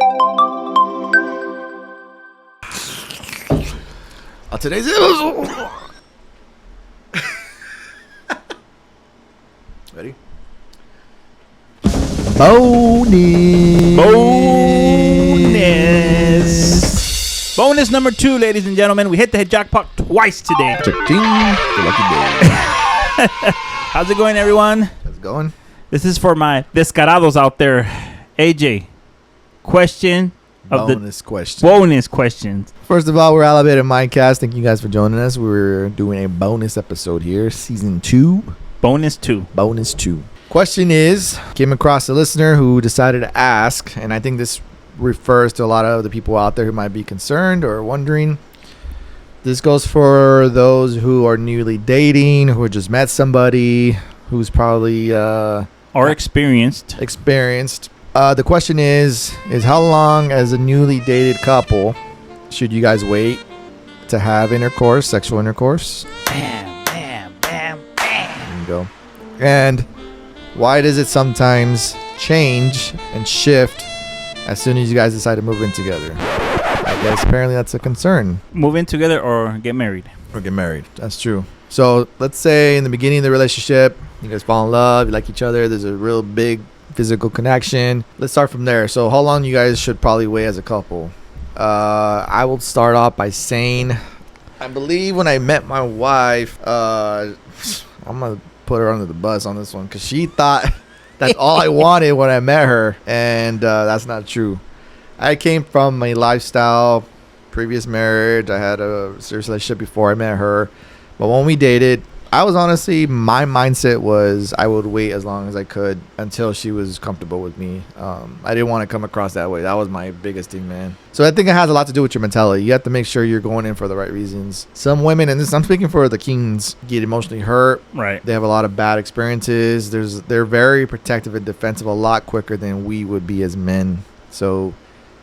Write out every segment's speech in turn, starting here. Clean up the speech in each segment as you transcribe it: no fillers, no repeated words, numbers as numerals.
On today's episode. Ready? Bonus number 2, ladies and gentlemen. We hit the jackpot twice today. The lucky day. How's it going, everyone? How's it going? This is for my descarados out there. AJ, question of bonus the question. bonus questions. First of all, we're Elevated Mindcast. Thank you guys for joining us. We're doing a bonus episode here, season 2. Bonus 2. Bonus 2. Question is, came across a listener who decided to ask, and I think this refers to a lot of the people out there who might be concerned or wondering. This goes for those who are newly dating, who just met somebody, who's probably Or experienced. The question is how long as a newly dated couple should you guys wait to have intercourse, sexual intercourse? Bam, bam, bam, bam. There you go. And why does it sometimes change and shift as soon as you guys decide to move in together? I guess apparently that's a concern. Move in together or get married. Or get married. That's true. So let's say in the beginning of the relationship, you guys fall in love, you like each other, there's a real big physical connection. Let's start from there. So how long you guys should probably wait as a couple? I will start off by saying, I believe when I met my wife, I'm going to put her under the bus on this one because she thought that's all I wanted when I met her. And that's not true. I came from a lifestyle, previous marriage. I had a serious relationship before I met her. But when we dated, I was honestly, my mindset was I would wait as long as I could until she was comfortable with me. I didn't want to come across that way. That was my biggest thing, man. So I think it has a lot to do with your mentality. You have to make sure you're going in for the right reasons. Some women, and this I'm speaking for the kings, get emotionally hurt. Right. They have a lot of bad experiences. They're very protective and defensive a lot quicker than we would be as men. So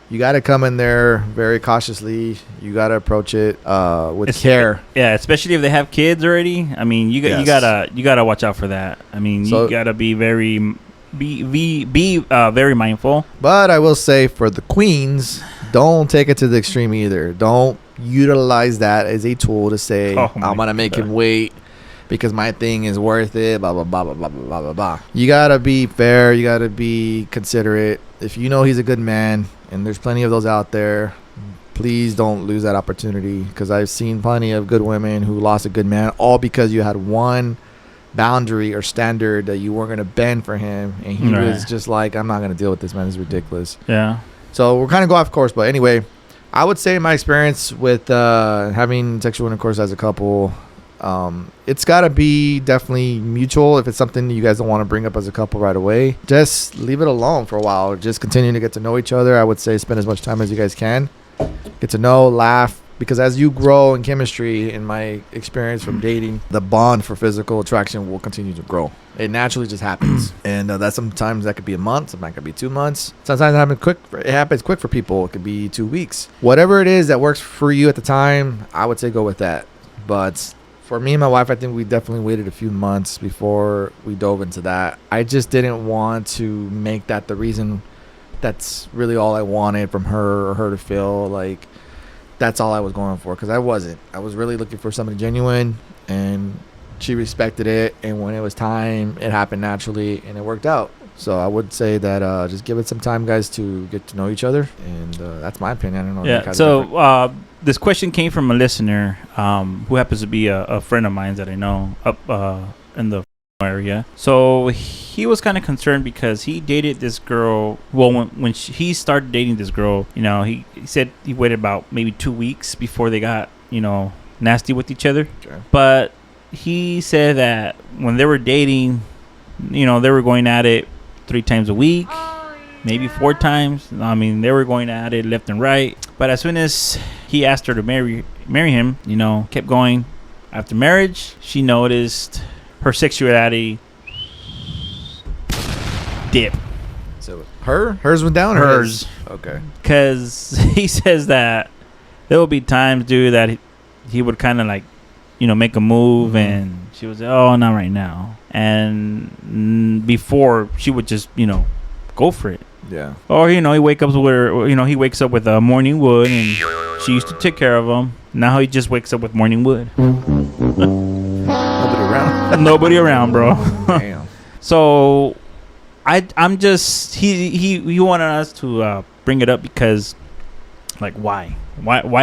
you got to come in there very cautiously. You got to approach it with care. Yeah, especially if they have kids already. I mean, you gotta watch out for that. I mean, you gotta be very very mindful. But I will say for the queens, don't take it to the extreme either. Don't utilize that as a tool to say I'm gonna make him wait because my thing is worth it. Blah blah blah blah blah blah blah blah. You gotta be fair. You gotta be considerate. If you know he's a good man, and there's plenty of those out there, please don't lose that opportunity, because I've seen plenty of good women who lost a good man all because you had one boundary or standard that you weren't going to bend for him, and he was just like, I'm not going to deal with this, man. This is ridiculous. Yeah. So we're kind of go off course, but anyway, I would say my experience with having sexual intercourse as a couple, it's got to be definitely mutual. If it's something you guys don't want to bring up as a couple right away, just leave it alone for a while. Just continue to get to know each other. I would say spend as much time as you guys can. Get to know, laugh, because as you grow in chemistry, in my experience from dating, the bond for physical attraction will continue to grow. It naturally just happens. And sometimes that could be a month, sometimes it could be 2 months. Sometimes it happens quick for people. It could be 2 weeks. Whatever it is that works for you at the time, I would say go with that. But for me and my wife, I think we definitely waited a few months before we dove into that. I just didn't want to make that the reason. That's really all I wanted from her, or her to feel like that's all I was going for, because I wasn't. I was really looking for something genuine, and she respected it. And when it was time, it happened naturally, and it worked out. So I would say that just give it some time, guys, to get to know each other. And that's my opinion. I don't know. Yeah. So this question came from a listener who happens to be a friend of mine that I know up in the area. So he was kind of concerned because he dated this girl. Well, when he started dating this girl, you know, he said he waited about maybe 2 weeks before they got, you know, nasty with each other. Sure. But he said that when they were dating, you know, they were going at it 3 times a week, maybe 4 times. I mean, they were going at it left and right. But as soon as he asked her to marry him, you know, kept going. After marriage, she noticed her sexuality dip. So hers went down? Or hers? Okay. Because he says that there will be times, dude, that he would kind of like, you know, make a move, and she was, oh, not right now. And before, she would just, you know, go for it. Yeah. Or he wakes up with morning wood, and she used to take care of him. Now he just wakes up with morning wood. Nobody around. Nobody around, bro. Damn. So I'm just he wanted us to bring it up because, like, why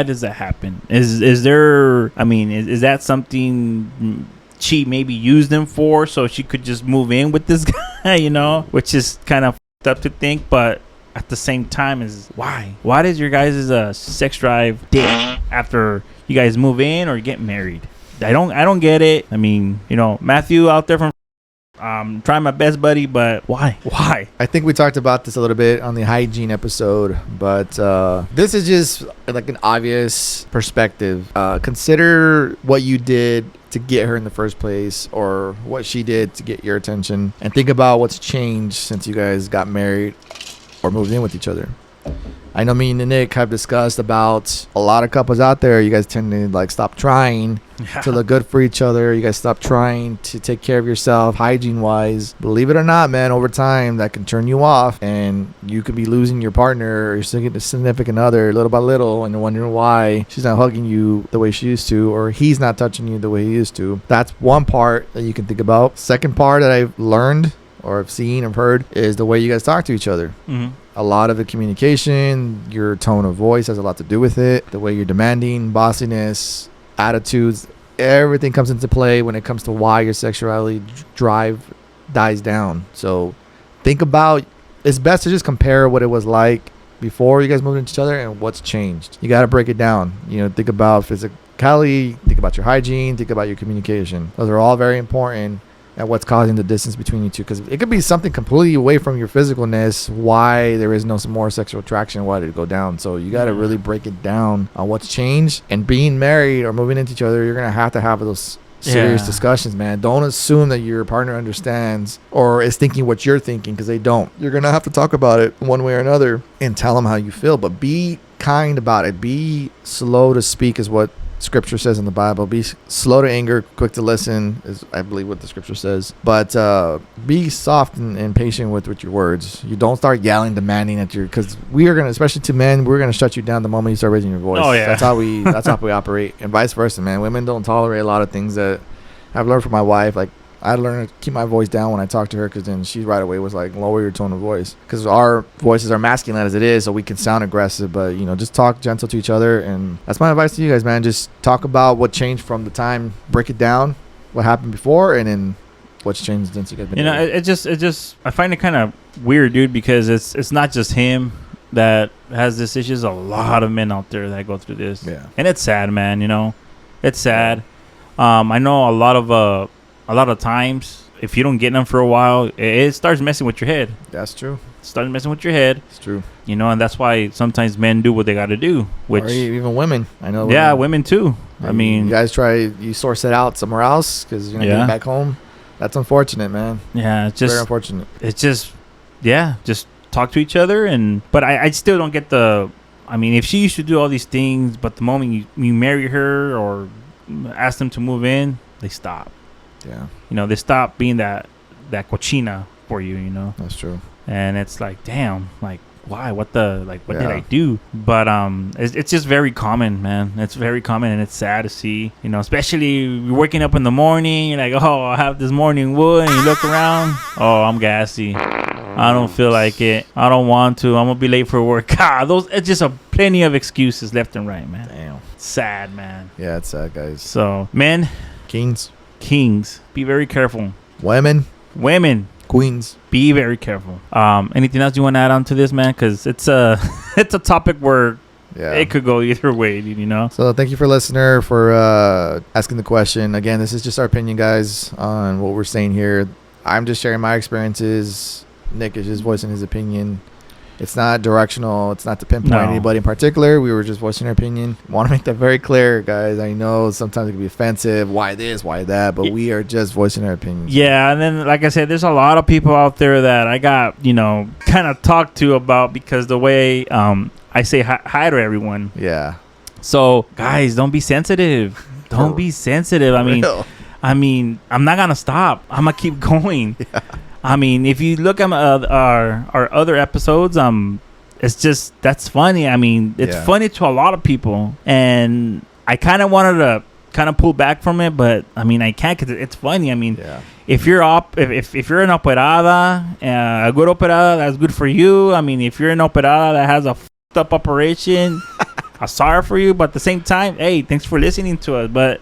does that happen? Is there, I mean, is that something she maybe used him for, so she could just move in with this guy, which is kind of up to think, but at the same time, is why does your guys' sex drive dip after you guys move in or get married? I don't get it. I mean, Matthew out there from trying my best, buddy, but why? I think we talked about this a little bit on the hygiene episode, but this is just like an obvious perspective. Consider what you did to get her in the first place, or what she did to get your attention, and think about what's changed since you guys got married or moved in with each other. I know me and Nick have discussed about a lot of couples out there. You guys tend to like stop trying to look good for each other. You guys stop trying to take care of yourself hygiene wise. Believe it or not, man, over time that can turn you off, and you could be losing your partner or your significant other little by little, and you're wondering why she's not hugging you the way she used to, or he's not touching you the way he used to. That's one part that you can think about. Second part that I've learned or I've seen or heard is the way you guys talk to each other. Mm-hmm. A lot of the communication, your tone of voice has a lot to do with it. The way you're demanding, bossiness, attitudes, everything comes into play when it comes to why your sexuality drive dies down. So think about, it's best to just compare what it was like before you guys moved into each other and what's changed. You got to break it down. Think about physicality, think about your hygiene, think about your communication. Those are all very important at what's causing the distance between you two, because it could be something completely away from your physicalness, why there is no more sexual attraction, why did it go down. So you got to really break it down on what's changed. And being married or moving into each other, you're going to have those serious discussions, man. Don't assume that your partner understands or is thinking what you're thinking, because they don't. You're going to have to talk about it one way or another and tell them how you feel, but be kind about it. Be slow to speak is what Scripture says in the Bible. Be slow to anger, quick to listen is, I believe, what the Scripture says. But be soft and patient with your words. You don't start yelling, demanding at your, because we are gonna, especially to men, we're gonna shut you down the moment you start raising your voice. Oh yeah, that's how we operate, and vice versa, man. Women don't tolerate a lot of things that I've learned from my wife. Like, I had to learn to keep my voice down when I talk to her, because then she right away was like, lower your tone of voice, because our voices are masculine as it is, so we can sound aggressive, but just talk gentle to each other. And that's my advice to you guys, man. Just talk about what changed from the time, break it down, what happened before, and then what's changed since you guys been it just I find it kind of weird, dude, because it's not just him that has this issue. There's a lot of men out there that go through this, and it's sad, man. It's sad. I know a lot of times, if you don't get them for a while, it starts messing with your head. That's true. It starts messing with your head. It's true. And that's why sometimes men do what they got to do. Which, or even women. I know. Yeah, women too. I mean, you guys you source it out somewhere else because you're gonna get back home. That's unfortunate, man. Yeah, it's just very unfortunate. It's just, just talk to each other. But I still don't get I mean, if she used to do all these things, but the moment you marry her or ask them to move in, they stop. Yeah. They stop being that cochina for you, That's true. And it's like, damn, like, why? What did I do? But it's just very common, man. It's very common, and it's sad to see, especially you're waking up in the morning, you're like, oh, I have this morning wood, and you look around, oh, I'm gassy. I don't feel like it. I don't want to. I'm gonna be late for work. God, it's just plenty of excuses left and right, man. Damn. Sad, man. Yeah, it's sad, guys. So, men, kings, be very careful. Women, queens, be very careful. Anything else you want to add on to this, man? Because it's a topic where it could go either way, So thank you for listener for asking the question. Again, this is just our opinion, guys, on what we're saying here. I'm just sharing my experiences. Nick is just voicing his opinion. It's not directional. It's not to pinpoint anybody in particular. We were just voicing our opinion. Want to make that very clear, guys. I know sometimes it can be offensive. Why this? Why that? But we are just voicing our opinions. Yeah, and then, like I said, there's a lot of people out there that I got, kind of talked to about because the way I say hi to everyone. Yeah. So, guys, don't be sensitive. Don't be sensitive. I mean, I'm not going to stop. I'm going to keep going. Yeah. I mean, if you look at our other episodes, it's just that's funny. I mean, it's funny to a lot of people, and I kind of wanted to kind of pull back from it, but I mean, I can't because it's funny. I mean, if you're if you're an operada, a good operada, that's good for you. I mean, if you're an operada that has a fucked up operation. I'm sorry for you, but at the same time, hey, thanks for listening to us. But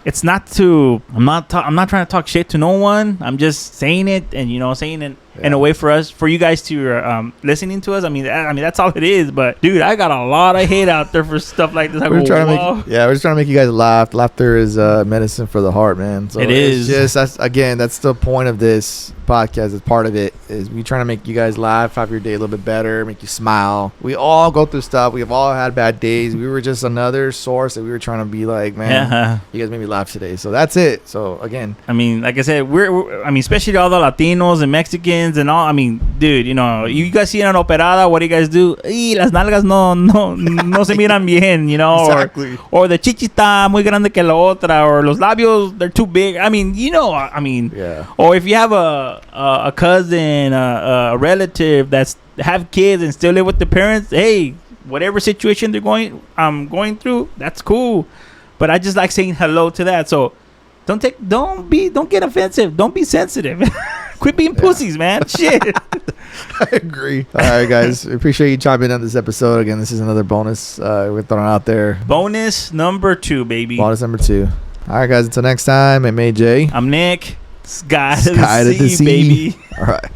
it's not to. I'm not trying to talk shit to no one. I'm just saying it, and saying it in a way for you guys to listening to us. I mean, that's all it is. But dude, I got a lot of hate out there for stuff like this. We're just trying to make you guys laugh. Laughter is medicine for the heart, man. So it is. That's the point of this podcast. Is part of it is we trying to make you guys laugh, have your day a little bit better, make you smile. We all go through stuff. We've all had bad days. We were just another source that we were trying to be like, man, you guys made me laugh today. So that's it. So again, I mean, like I said, we're especially all the Latinos and Mexicans and all. I mean, dude, you guys see an operada, what do you guys do? Las nalgas no se miran bien, exactly. Or the chichi está muy grande que la otra, or los labios they're too big. I mean, or if you have a cousin, a relative that's have kids and still live with the parents, hey, whatever situation they're going through, that's cool. But I just like saying hello to that. So don't get offensive. Don't be sensitive. Quit being pussies, man. Shit. I agree. All right, guys. We appreciate you chiming in on this episode. Again, this is another bonus we're throwing out there. Bonus number 2, baby. Bonus number 2. All right, guys. Until next time, I'm AJ. I'm Nick. Sky to the sea, baby. All right.